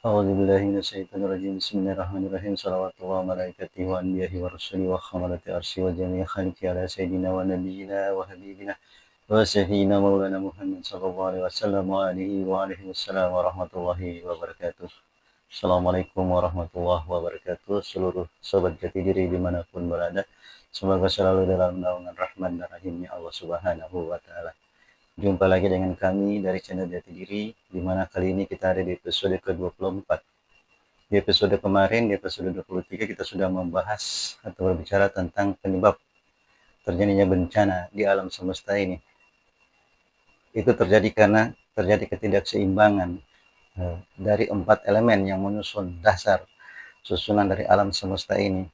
A'udzubillahi minasyaitonirrajim. Bismillahirrahmanirrahim. Shalawatullah malaikati wa anbiya'i wa rusuli wa khamalati arsy wa jami'i khalqi ala sayyidina wa nabiyyina wa habibina wa sayyidina maulana Muhammad sallallahu alaihi wasallam wa alihi wa alihi wassalam wa rahmatullahi wa barakatuh. Assalamualaikum warahmatullahi wabarakatuh. Seluruh sobat jati diri dimanapun berada, semoga selalu dalam naungan rahman dan rahimnya Allah Subhanahu wa Ta'ala. Jumpa lagi dengan kami dari channel Jati Diri, di mana kali ini kita ada di episode ke-24. Di episode kemarin, di episode 23, kita sudah membahas atau berbicara tentang penyebab terjadinya bencana di alam semesta ini. Itu terjadi karena terjadi ketidakseimbangan dari 4 elemen yang menyusun dasar susunan dari alam semesta ini.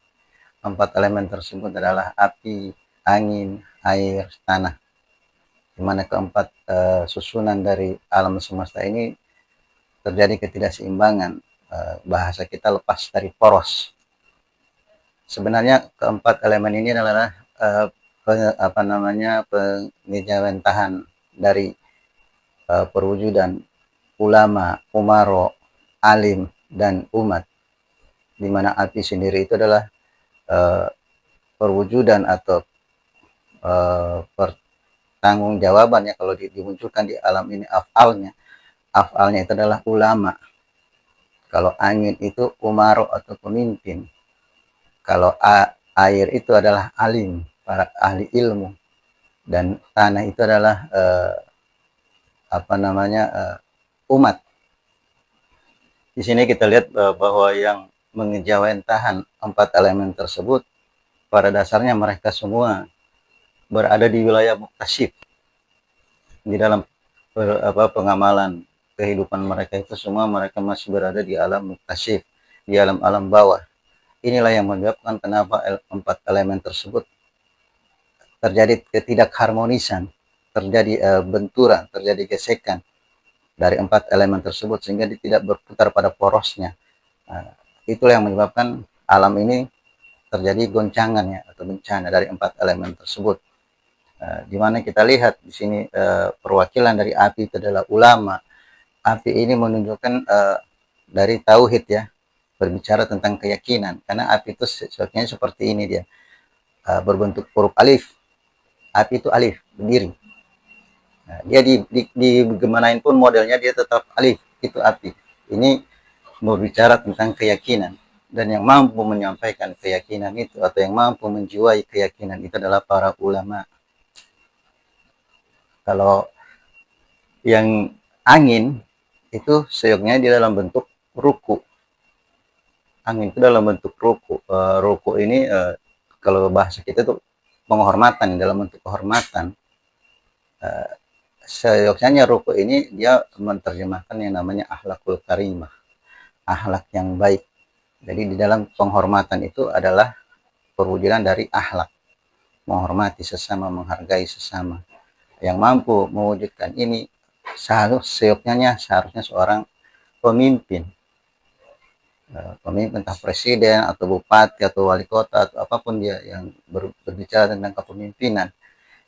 4 elemen tersebut adalah api, angin, air, tanah. Di mana keempat susunan dari alam semesta ini terjadi ketidakseimbangan. Bahasa kita lepas dari poros. Sebenarnya keempat elemen ini adalah pengejawentahan dari perwujudan ulama, umaro, alim, dan umat. Di mana api sendiri itu adalah perwujudan atau tanggung jawabannya kalau dimunculkan di alam ini afalnya itu adalah ulama. Kalau angin itu umaro atau pemimpin. Kalau air itu adalah alim, para ahli ilmu. Dan tanah itu adalah umat. Di sini kita lihat bahwa yang mengejawentahan 4 elemen tersebut pada dasarnya mereka semua berada di wilayah muktasyif. Di dalam pengamalan kehidupan mereka itu semua mereka masih berada di alam muktasyif, di alam bawah. Inilah yang menyebabkan kenapa 4 elemen tersebut terjadi ketidakharmonisan, terjadi benturan, terjadi gesekan dari 4 elemen tersebut sehingga dia tidak berputar pada porosnya. Itulah yang menyebabkan alam ini terjadi goncangan atau bencana dari 4 elemen tersebut. Di mana kita lihat di sini perwakilan dari api itu adalah ulama. Api ini menunjukkan dari tauhid ya, berbicara tentang keyakinan. Karena api itu sebenarnya seperti ini dia, berbentuk huruf alif. Api itu alif, berdiri. Dia digemanain pun modelnya dia tetap alif, itu api. Ini berbicara tentang keyakinan. Dan yang mampu menyampaikan keyakinan itu atau yang mampu menjiwai keyakinan itu adalah para ulama. Kalau yang angin itu seyoknya di dalam bentuk ruku. Angin itu dalam bentuk ruku. Ruku ini kalau bahasa kita itu penghormatan, dalam bentuk kehormatan. Seyoknya ruku ini dia menerjemahkan yang namanya akhlakul karimah, akhlak yang baik. Jadi di dalam penghormatan itu adalah perwujudan dari akhlak, menghormati sesama, menghargai sesama. Yang mampu mewujudkan ini seharusnya seorang pemimpin, entah presiden atau bupati atau wali kota atau apapun dia yang berbicara tentang kepemimpinan,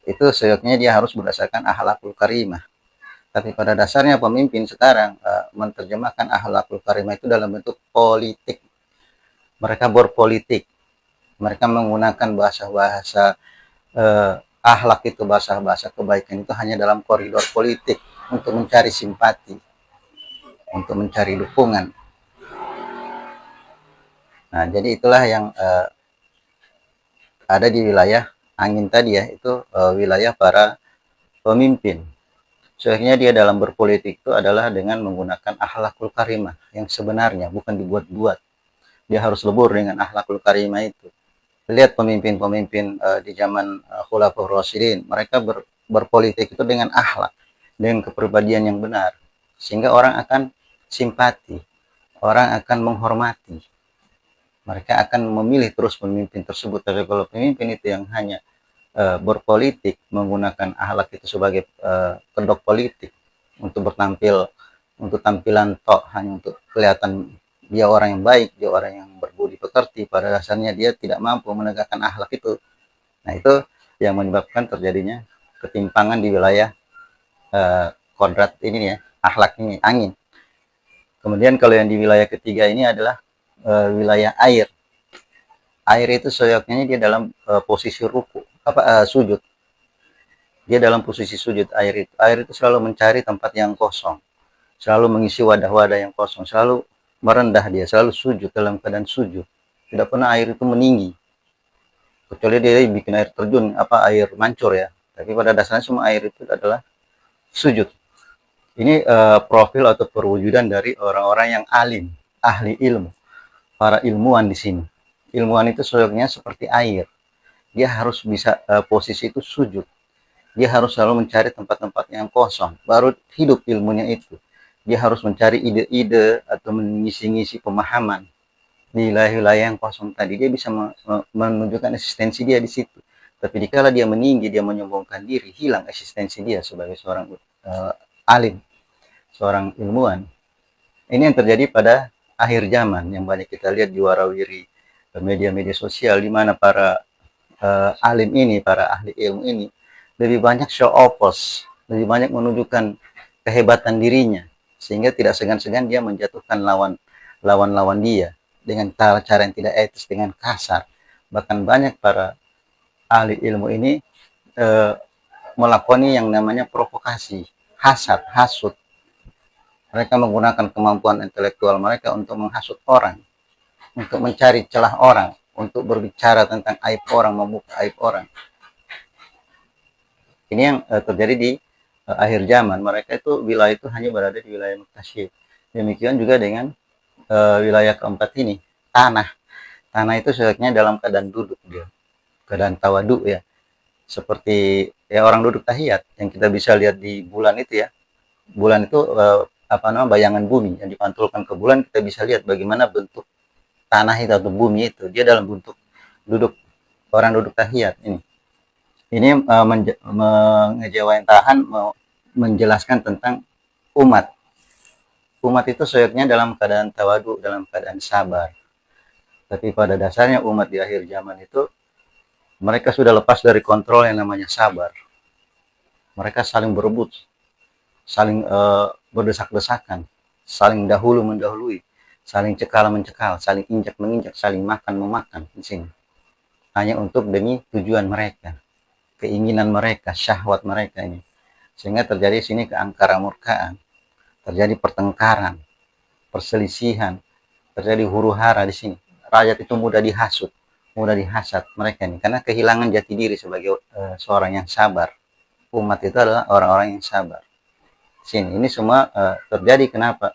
itu seyogyanya dia harus berdasarkan akhlakul karimah. Tapi pada dasarnya pemimpin sekarang menerjemahkan akhlakul karimah itu dalam bentuk politik. Mereka berpolitik, mereka menggunakan bahasa-bahasa akhlak itu, bahasa-bahasa kebaikan itu hanya dalam koridor politik untuk mencari simpati, untuk mencari dukungan. Nah, jadi itulah yang ada di wilayah angin tadi ya, itu wilayah para pemimpin. Sebenarnya dia dalam berpolitik itu adalah dengan menggunakan akhlakul karimah yang sebenarnya, bukan dibuat-buat. Dia harus lebur dengan akhlakul karimah itu. Lihat pemimpin-pemimpin di zaman Khulafaur Rasyidin, mereka berpolitik itu dengan akhlak, dengan kepribadian yang benar, sehingga orang akan simpati, orang akan menghormati, mereka akan memilih terus pemimpin tersebut. Tapi kalau pemimpin itu yang hanya berpolitik, menggunakan akhlak itu sebagai kedok politik untuk bertampil, untuk tampilan tok, hanya untuk kelihatan dia orang yang baik, dia orang yang berbudi pekerti, pada dasarnya dia tidak mampu menegakkan akhlak itu. Nah, itu yang menyebabkan terjadinya ketimpangan di wilayah kodrat ini ya, akhlak ini, angin. Kemudian kalau yang di wilayah ketiga ini adalah wilayah air. Air itu seyoknya dia dalam posisi ruku, sujud. Dia dalam posisi sujud air itu. Air itu selalu mencari tempat yang kosong, selalu mengisi wadah-wadah yang kosong, selalu merendah dia, selalu sujud dalam keadaan sujud. Tidak pernah air itu meninggi. Kecuali dia bikin air terjun, air mancur ya. Tapi pada dasarnya semua air itu adalah sujud. Ini profil atau perwujudan dari orang-orang yang alim, ahli ilmu, para ilmuwan di sini. Ilmuwan itu seyoknya seperti air. Dia harus bisa posisi itu sujud. Dia harus selalu mencari tempat-tempat yang kosong. Baru hidup ilmunya itu. Dia harus mencari ide-ide atau mengisi-ngisi pemahaman di wilayah-wilayah yang kosong tadi. Dia bisa menunjukkan eksistensi dia di situ. Tapi dikala dia meninggi, dia menyombongkan diri, hilang eksistensi dia sebagai seorang alim, seorang ilmuwan. Ini yang terjadi pada akhir zaman yang banyak kita lihat di warawiri media-media sosial, di mana para alim ini, para ahli ilmu ini lebih banyak show offers, lebih banyak menunjukkan kehebatan dirinya, sehingga tidak segan-segan dia menjatuhkan lawan dia dengan cara-cara yang tidak etis, dengan kasar. Bahkan banyak para ahli ilmu ini melakoni yang namanya provokasi, hasut. Mereka menggunakan kemampuan intelektual mereka untuk menghasut orang, untuk mencari celah orang, untuk berbicara tentang aib orang, membuka aib orang. Ini yang terjadi di akhir zaman. Mereka itu wilayah itu hanya berada di wilayah muktasyid. Demikian juga dengan wilayah keempat ini, tanah. Tanah itu sebenarnya dalam keadaan duduk dia, keadaan tawadu ya. Seperti ya orang duduk tahiyat yang kita bisa lihat di bulan itu ya. Bulan itu bayangan bumi yang dipantulkan ke bulan, kita bisa lihat bagaimana bentuk tanah itu atau bumi itu. Dia dalam bentuk duduk, orang duduk tahiyat ini. Ini mengejawantahan, menjelaskan tentang umat. Umat itu seyoknya dalam keadaan tawadu, dalam keadaan sabar. Tapi pada dasarnya umat di akhir zaman itu mereka sudah lepas dari kontrol yang namanya sabar. Mereka saling berebut, saling berdesak-desakan, saling mendahului, saling cekal-mencekal, saling injak-menginjak, saling makan-memakan di sini. Hanya untuk demi tujuan mereka, keinginan mereka, syahwat mereka ini. Sehingga terjadi sini keangkara murkaan, terjadi pertengkaran, perselisihan, terjadi huru-hara di sini. Rakyat itu mudah dihasut, mudah dihasat mereka ini, karena kehilangan jati diri sebagai seorang yang sabar. Umat itu adalah orang-orang yang sabar. Sini, ini semua terjadi kenapa?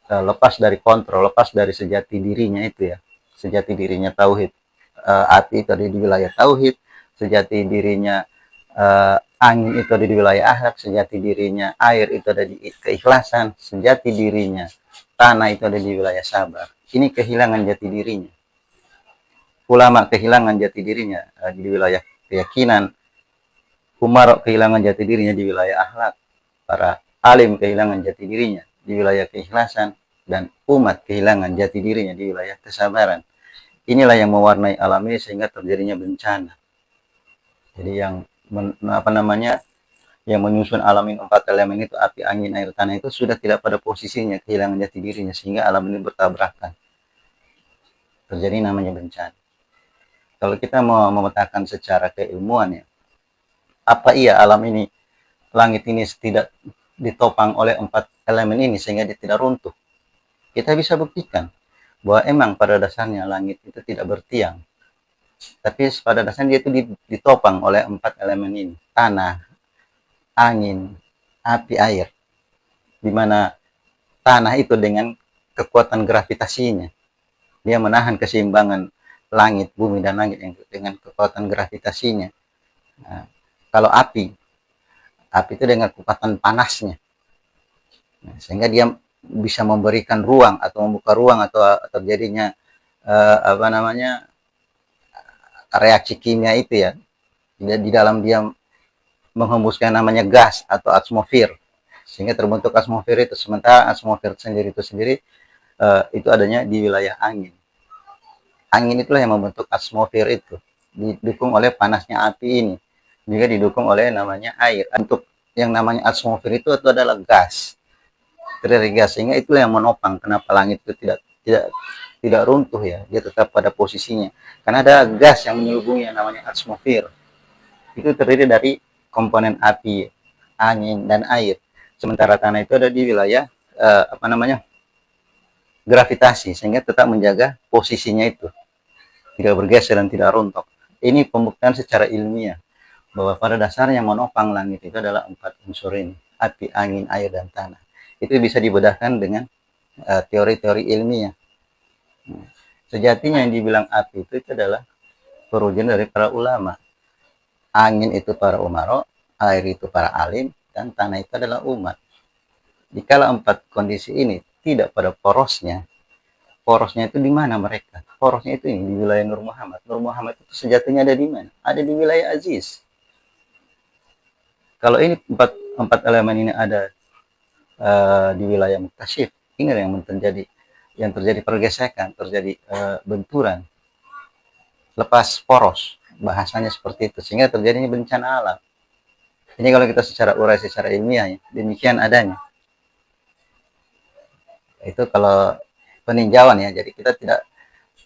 Lepas dari kontrol, lepas dari sejati dirinya itu ya. Sejati dirinya tauhid. Api itu ada di wilayah tauhid, sejati dirinya angin itu ada di wilayah akhlak, sejati dirinya air itu ada di keikhlasan, sejati dirinya tanah itu ada di wilayah sabar. Ini kehilangan jati dirinya. Ulama kehilangan jati dirinya di wilayah keyakinan. Umar kehilangan jati dirinya di wilayah akhlak. Para alim kehilangan jati dirinya di wilayah keikhlasan, dan umat kehilangan jati dirinya di wilayah kesabaran. Inilah yang mewarnai alam ini sehingga terjadinya bencana. Jadi yang yang menyusun alam ini, 4 elemen itu, api, angin, air, tanah, itu sudah tidak pada posisinya, kehilangan jati dirinya, sehingga alam ini bertabrakan. Terjadi namanya bencana. Kalau kita mau memetakan secara keilmuan ya, apa iya alam ini, langit ini tidak ditopang oleh 4 elemen ini sehingga dia tidak runtuh? Kita bisa buktikan bahwa emang pada dasarnya langit itu tidak bertiang, tapi pada dasarnya dia itu ditopang oleh 4 elemen ini, tanah, angin, api, air. Dimana tanah itu dengan kekuatan gravitasinya, dia menahan keseimbangan langit, bumi dan langit yang dengan kekuatan gravitasinya. Nah, kalau api itu dengan kekuatan panasnya. Nah, sehingga dia bisa memberikan ruang atau membuka ruang atau terjadinya reaksi kimia itu ya. Di dalam dia menghembuskan namanya gas atau atmosfer, sehingga terbentuk atmosfer itu. Sementara atmosfer sendiri itu adanya di wilayah angin. Angin itulah yang membentuk atmosfer itu, didukung oleh panasnya api ini, juga didukung oleh namanya air. Untuk yang namanya atmosfer itu adalah gas. terdiri gas, sehingga itulah yang menopang kenapa langit itu tidak runtuh ya, dia tetap pada posisinya. Karena ada gas yang menyelubungi yang namanya atmosfer. Itu terdiri dari komponen api, angin, dan air. Sementara tanah itu ada di wilayah gravitasi, sehingga tetap menjaga posisinya itu, tidak bergeser dan tidak rontok. Ini pembuktian secara ilmiah bahwa pada dasarnya menopang langit itu adalah 4 unsur ini: api, angin, air, dan tanah. Itu bisa dibedahkan dengan teori-teori ilmiah. Sejatinya yang dibilang api itu adalah perujian dari para ulama, angin itu para umaro, air itu para alim, dan tanah itu adalah umat. Jikalau 4 kondisi ini tidak pada porosnya itu di mana mereka? Porosnya itu di wilayah Nur Muhammad. Nur Muhammad itu sejatinya ada di mana? Ada di wilayah Aziz. Kalau ini empat elemen ini ada di wilayah Muktasyif, ini yang terjadi pergesekan, terjadi benturan, lepas poros, bahasanya seperti itu, sehingga terjadinya bencana alam. Ini kalau kita secara urai secara ilmiah ya, demikian adanya. Itu kalau peninjauan ya, jadi kita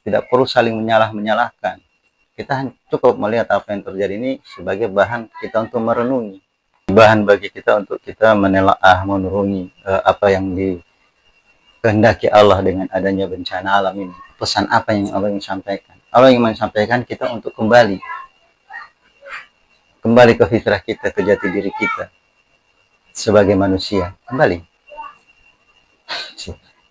tidak perlu saling menyalahkan. Kita cukup melihat apa yang terjadi ini sebagai bahan kita untuk merenungi, bahan bagi kita untuk kita menelaah, menurungi apa yang dikehendaki Allah dengan adanya bencana alam ini. Pesan apa yang Allah ingin sampaikan? Allah ingin menyampaikan kita untuk kembali ke fitrah kita, ke jati diri kita sebagai manusia. Kembali.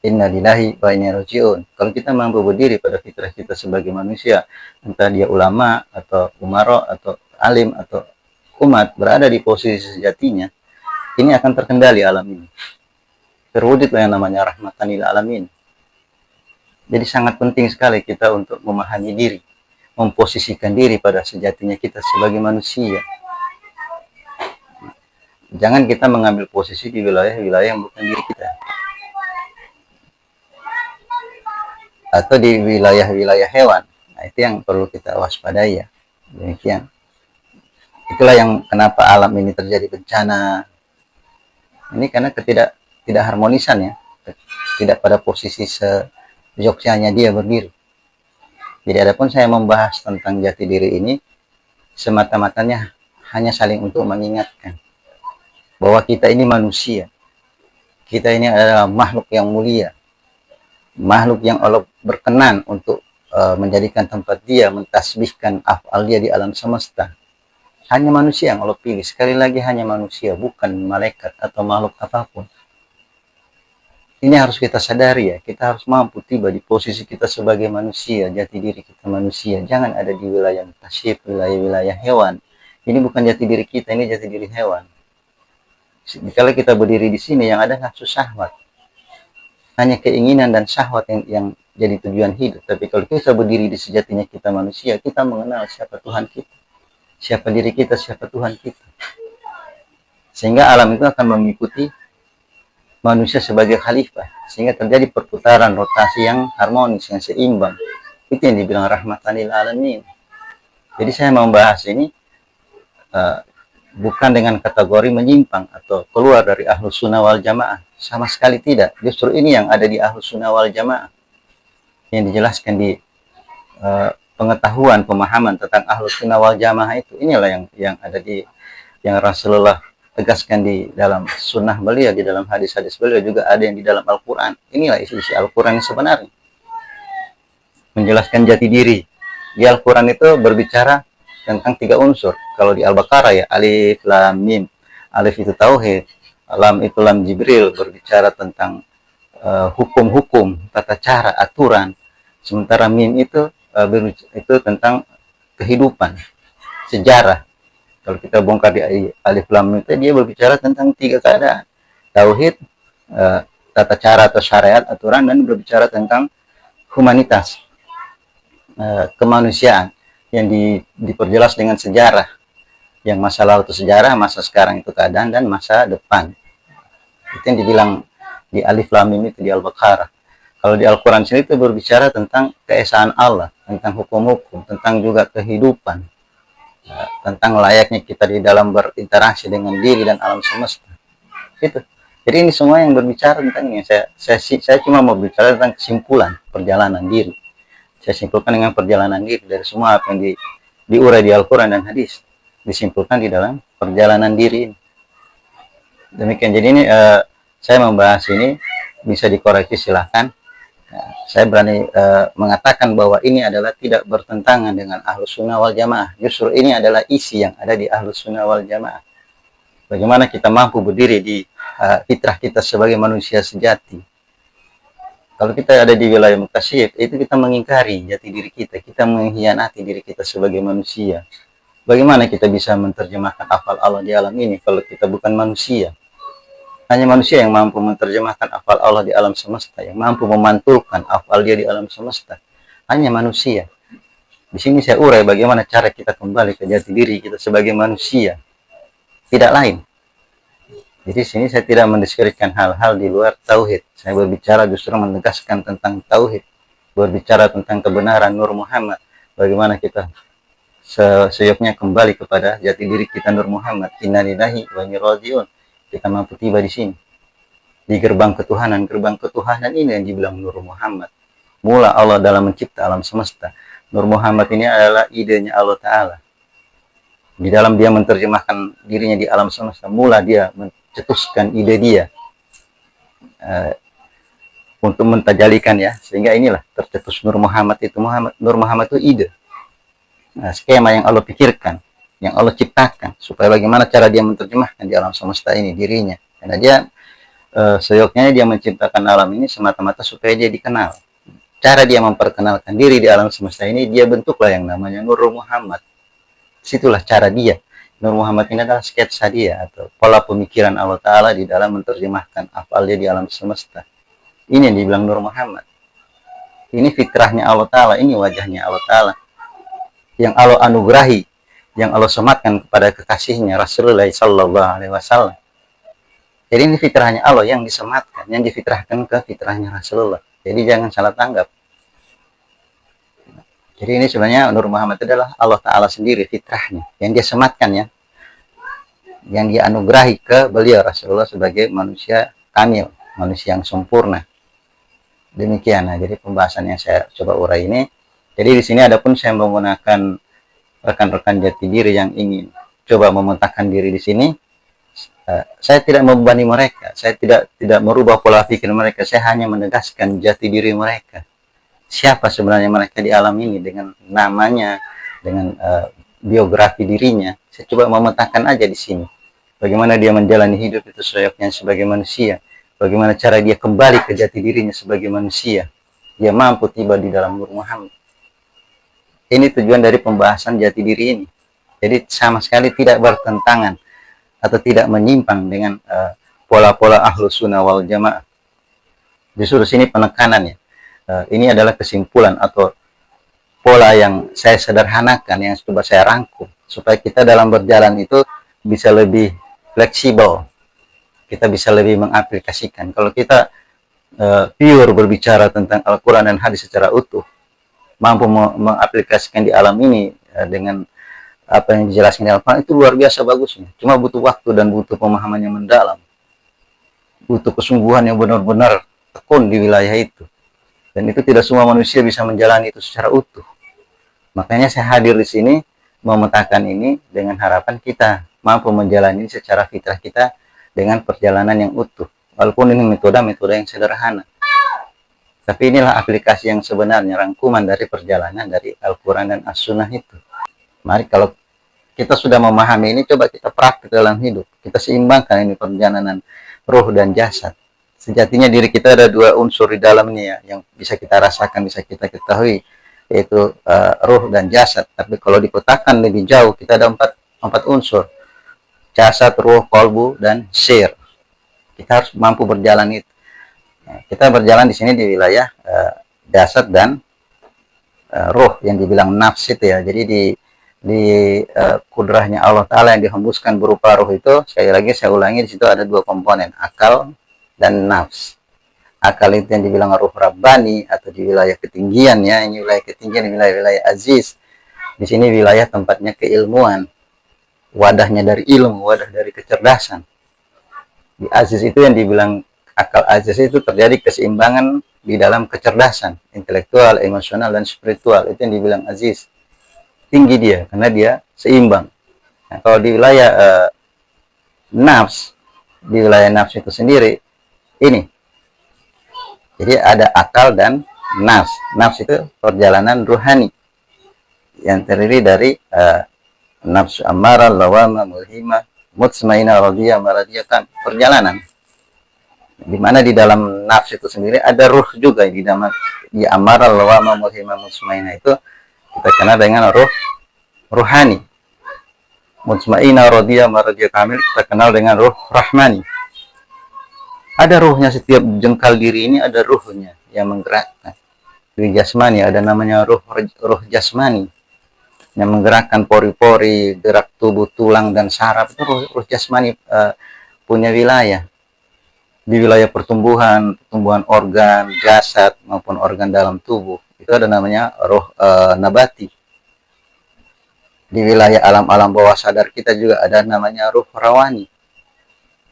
Inna lillahi wa inna ilaihi raji'un. Kalau kita mampu berdiri pada fitrah kita sebagai manusia, entah dia ulama atau umaro atau alim atau umat, berada di posisi sejatinya, ini akan terkendali alam ini. Terwujudlah yang namanya rahmatan lil alamin. Jadi sangat penting sekali kita untuk memahami diri, memposisikan diri pada sejatinya kita sebagai manusia. Jangan kita mengambil posisi di wilayah-wilayah yang bukan diri kita, atau di wilayah-wilayah hewan. Nah, itu yang perlu kita waspadai ya. Demikian. Itulah yang kenapa alam ini terjadi bencana. Ini karena tidak harmonisan ya. Tidak pada posisi sejogjanya dia berdiri. Jadi adapun saya membahas tentang jati diri ini, semata-matanya hanya saling untuk mengingatkan bahwa kita ini manusia. Kita ini adalah makhluk yang mulia. Makhluk yang Allah berkenan untuk menjadikan tempat dia, mentasbihkan af'al dia di alam semesta. Hanya manusia yang Allah pilih. Sekali lagi hanya manusia, bukan malaikat atau makhluk apapun. Ini harus kita sadari ya. Kita harus mampu tiba di posisi kita sebagai manusia, jati diri kita manusia. Jangan ada di wilayah mutasyif, wilayah-wilayah hewan. Ini bukan jati diri kita, ini jati diri hewan. Kalau kita berdiri di sini, yang ada nafsu syahwat. Hanya keinginan dan syahwat yang jadi tujuan hidup. Tapi kalau kita berdiri di sejatinya kita manusia, kita mengenal siapa Tuhan kita, siapa diri kita, siapa Tuhan kita. Sehingga alam itu akan mengikuti manusia sebagai khalifah, sehingga terjadi perputaran rotasi yang harmonis, yang seimbang. Itu yang dibilang rahmatan lil alamin. Jadi saya mau bahas ini bukan dengan kategori menyimpang atau keluar dari Ahlus Sunnah wal Jamaah. Sama sekali tidak. Justru ini yang ada di Ahlus Sunnah wal Jamaah, yang dijelaskan di pengetahuan, pemahaman tentang Ahlus Sunnah wal Jamaah itu. Inilah yang ada yang Rasulullah tegaskan di dalam sunnah beliau, di dalam hadis-hadis beliau, juga ada yang di dalam Al-Quran. Inilah isi Al-Quran yang sebenarnya, menjelaskan jati diri. Di Al-Quran itu berbicara tentang 3 unsur. Kalau di Al-Baqarah ya, alif, lam, mim. Alif itu tauhid, lam itu lam Jibril, berbicara tentang hukum-hukum, tata cara, aturan. Sementara mim itu tentang kehidupan, sejarah. Kalau kita bongkar di alif lam itu, dia berbicara tentang 3 keadaan: tauhid, tata cara atau syariat, aturan, dan berbicara tentang humanitas, kemanusiaan, yang diperjelas dengan sejarah. Yang masa lalu itu sejarah, masa sekarang itu keadaan, dan masa depan. Itu yang dibilang di alif lam mim itu di Al-Baqarah. Kalau di Al-Quran sendiri itu berbicara tentang keesaan Allah, tentang hukum-hukum, tentang juga kehidupan, tentang layaknya kita di dalam berinteraksi dengan diri dan alam semesta. Itu. Jadi ini semua yang berbicara tentang ini. Saya cuma mau bicara tentang kesimpulan perjalanan diri. Saya simpulkan dengan perjalanan diri dari semua apa yang diurai di Al-Quran dan hadis, disimpulkan di dalam perjalanan diri ini. Demikian. Jadi ini saya membahas ini, bisa dikoreksi silahkan. Saya berani mengatakan bahwa ini adalah tidak bertentangan dengan Ahlus Sunnah wal Jamaah. Justru ini adalah isi yang ada di Ahlus Sunnah wal Jamaah. Bagaimana kita mampu berdiri di fitrah kita sebagai manusia sejati. Kalau kita ada di wilayah mutasyif, itu kita mengingkari jati diri kita. Kita mengkhianati diri kita sebagai manusia. Bagaimana kita bisa menerjemahkan afal Allah di alam ini kalau kita bukan manusia? Hanya manusia yang mampu menerjemahkan afal Allah di alam semesta, yang mampu memantulkan afal dia di alam semesta. Hanya manusia. Di sini saya urai bagaimana cara kita kembali ke jati diri kita sebagai manusia. Tidak lain. Jadi di sini saya tidak mendeskripsikan hal-hal di luar tauhid. Saya berbicara justru menegaskan tentang tauhid. Berbicara tentang kebenaran Nur Muhammad. Bagaimana kita seyoknya kembali kepada jati diri kita Nur Muhammad. Inna lillahi wa inna ilaihi raji'un. Kita mampu tiba di sini. Di gerbang ketuhanan. Gerbang ketuhanan ini yang dibilang Nur Muhammad. Mula Allah dalam mencipta alam semesta. Nur Muhammad ini adalah idenya Allah Ta'ala. Di dalam dia menerjemahkan dirinya di alam semesta. Mula dia mencetuskan ide dia. Untuk mentajalikan ya. Sehingga inilah tercetus Nur Muhammad itu. Nur Muhammad itu ide. Skema yang Allah pikirkan. Yang Allah ciptakan. Supaya bagaimana cara dia menerjemahkan di alam semesta ini dirinya. Karena dia seyoknya dia menciptakan alam ini semata-mata supaya dia dikenal. Cara dia memperkenalkan diri di alam semesta ini, dia bentuklah yang namanya Nur Muhammad. Situlah cara dia. Nur Muhammad ini adalah sketsa dia atau pola pemikiran Allah Ta'ala di dalam menerjemahkan afal dia di alam semesta. Ini yang dibilang Nur Muhammad. Ini fitrahnya Allah Ta'ala, ini wajahnya Allah Ta'ala. Yang Allah anugerahi, yang Allah sematkan kepada kekasihnya Rasulullah Sallallahu Alaihi Wasallam. Jadi ini fitrahnya Allah yang disematkan, yang difitrahkan ke fitrahnya Rasulullah. Jadi jangan salah tanggap. Jadi ini sebenarnya Nur Muhammad itu adalah Allah Ta'ala sendiri fitrahnya. Yang dia sematkan ya. Yang dia anugerahi ke beliau Rasulullah sebagai manusia kamil. Manusia yang sempurna. Demikian. Nah, jadi pembahasan yang saya coba urai ini. Jadi di sini adapun saya menggunakan rekan-rekan jati diri yang ingin coba memetakan diri di sini. Saya tidak membebani mereka. Saya tidak merubah pola pikir mereka. Saya hanya menegaskan jati diri mereka. Siapa sebenarnya mereka di alam ini dengan namanya, dengan biografi dirinya. Saya coba memetakan aja di sini. Bagaimana dia menjalani hidup itu seyoknya sebagai manusia. Bagaimana cara dia kembali ke jati dirinya sebagai manusia. Dia mampu tiba di dalam Nur Muhammad. Ini tujuan dari pembahasan jati diri ini. Jadi sama sekali tidak bertentangan atau tidak menyimpang dengan pola-pola Ahlus Sunnah wal Jamaah. Justru di sini penekanannya. Ini adalah kesimpulan atau pola yang saya sederhanakan, yang coba saya rangkum supaya kita dalam berjalan itu bisa lebih fleksibel, kita bisa lebih mengaplikasikan. Kalau kita pure berbicara tentang Al-Quran dan hadis secara utuh, mampu mengaplikasikan di alam ini dengan apa yang dijelaskan di Al-Quran, itu luar biasa bagusnya. Cuma butuh waktu dan butuh pemahaman yang mendalam, butuh kesungguhan yang benar-benar tekun di wilayah itu. Dan itu tidak semua manusia bisa menjalani itu secara utuh. Makanya saya hadir di sini memetakan ini dengan harapan kita mampu menjalani secara fitrah kita dengan perjalanan yang utuh. Walaupun ini metode yang sederhana. Tapi inilah aplikasi yang sebenarnya, rangkuman dari perjalanan dari Al-Quran dan As-Sunnah itu. Mari kalau kita sudah memahami ini, coba kita praktik dalam hidup. Kita seimbangkan ini perjalanan roh dan jasad. Sejatinya diri kita ada dua unsur di dalamnya ya, yang bisa kita rasakan, bisa kita ketahui, yaitu ruh dan jasad. Tapi kalau dikotakkan lebih jauh, kita ada empat unsur. Jasad, ruh, kolbu, dan sir. Kita harus mampu berjalan itu. Nah, kita berjalan di sini di wilayah jasad dan ruh yang dibilang nafs itu ya. Jadi di kudrahnya Allah Ta'ala yang dihembuskan berupa ruh itu, sekali lagi saya ulangi, di situ ada dua komponen, akal dan nafs. Akal itu yang dibilang ruh Rabbani atau di wilayah ketinggian ya, ini wilayah ketinggian, wilayah aziz. Di sini wilayah tempatnya keilmuan, wadahnya dari ilmu, wadah dari kecerdasan. Di aziz itu yang dibilang akal aziz itu terjadi keseimbangan di dalam kecerdasan, intelektual, emosional, dan spiritual. Itu yang dibilang aziz. Tinggi dia, karena dia seimbang. Nah, kalau di wilayah nafs, di wilayah nafs itu sendiri, ini. Jadi ada akal dan nafs. Nafs itu perjalanan ruhani yang terdiri dari nafsu amarah, lawamah, mulhimah, mutmainah, radiyah, maradiyatan, perjalanan. Di mana di dalam nafsu itu sendiri ada ruh juga. Di dalam di amarah, lawamah, mulhimah, mutmainah itu kita kenal dengan ruh ruhani. Mutmainah, radiyah, maradiyah kamil kita kenal dengan ruh rahmani. Ada ruhnya, setiap jengkal diri ini ada ruhnya yang menggerakkan. Di jasmani ada namanya ruh jasmani yang menggerakkan pori-pori, gerak tubuh, tulang, dan saraf. Itu ruh jasmani punya wilayah. Di wilayah pertumbuhan organ, jasad, maupun organ dalam tubuh. Itu ada namanya ruh nabati. Di wilayah alam-alam bawah sadar kita juga ada namanya ruh rawani.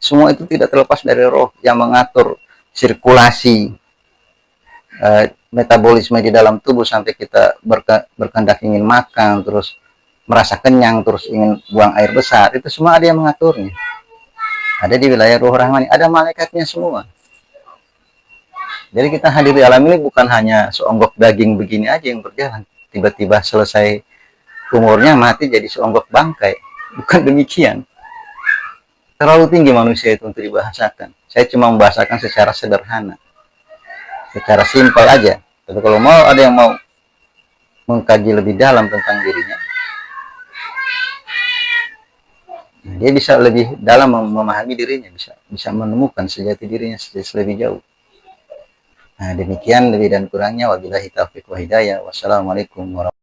Semua itu tidak terlepas dari roh yang mengatur sirkulasi, metabolisme di dalam tubuh sampai kita berkehendak ingin makan, terus merasa kenyang, terus ingin buang air besar. Itu semua ada yang mengaturnya. Ada di wilayah ruh rahmani, ada malaikatnya semua. Jadi kita hadir di alam ini bukan hanya seonggok daging begini aja yang berjalan. Tiba-tiba selesai umurnya mati jadi seonggok bangkai. Bukan demikian. Terlalu tinggi manusia itu untuk dibahasakan. Saya cuma membahasakan secara sederhana, secara simpel aja. Tapi kalau mau ada yang mau mengkaji lebih dalam tentang dirinya, dia bisa lebih dalam memahami dirinya, bisa menemukan sejati dirinya lebih jauh. Nah, demikian lebih dan kurangnya. Wabillahi taufiq wa hidayah. Wassalamualaikum warahmatullahi wabarakatuh.